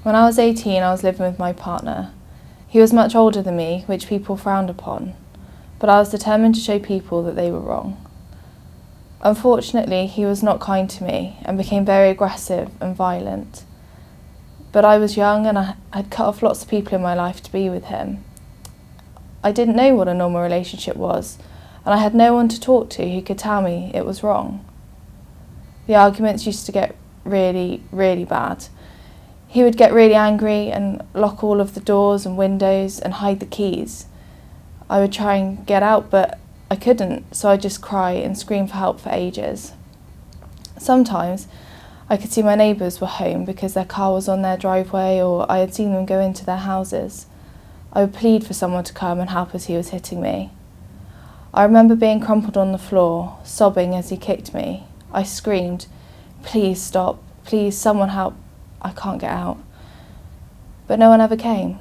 When I was 18, I was living with my partner. He was much older than me, which people frowned upon, but I was determined to show people that they were wrong. Unfortunately, he was not kind to me and became very aggressive and violent. But I was young and I had cut off lots of people in my life to be with him. I didn't know what a normal relationship was, and I had no one to talk to who could tell me it was wrong. The arguments used to get really, really bad. He would get really angry and lock all of the doors and windows and hide the keys. I would try and get out, but I couldn't, so I'd just cry and scream for help for ages. Sometimes I could see my neighbours were home because their car was on their driveway or I had seen them go into their houses. I would plead for someone to come and help as he was hitting me. I remember being crumpled on the floor, sobbing as he kicked me. I screamed, "Please stop, please someone help, I can't get out." But no one ever came.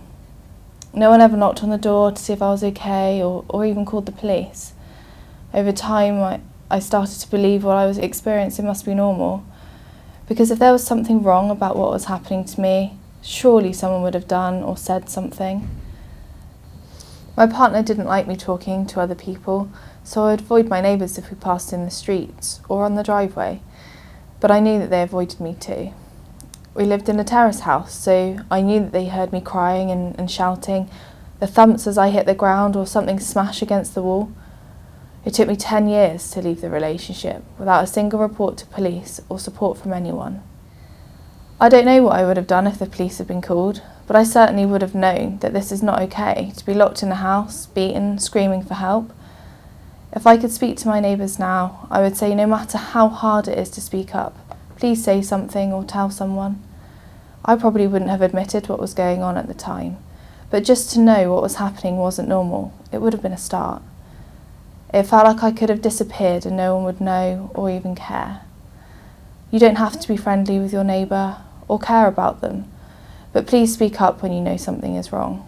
No one ever knocked on the door to see if I was okay or even called the police. Over time, I started to believe what I was experiencing must be normal, because if there was something wrong about what was happening to me, surely someone would have done or said something. My partner didn't like me talking to other people, so I would avoid my neighbours if we passed in the streets or on the driveway, but I knew that they avoided me too. We lived in a terrace house, so I knew that they heard me crying and shouting, the thumps as I hit the ground or something smash against the wall. It took me 10 years to leave the relationship without a single report to police or support from anyone. I don't know what I would have done if the police had been called, but I certainly would have known that this is not okay, to be locked in the house, beaten, screaming for help. If I could speak to my neighbours now, I would say no matter how hard it is to speak up, please say something or tell someone. I probably wouldn't have admitted what was going on at the time, but just to know what was happening wasn't normal, it would have been a start. It felt like I could have disappeared and no one would know or even care. You don't have to be friendly with your neighbour or care about them, but please speak up when you know something is wrong.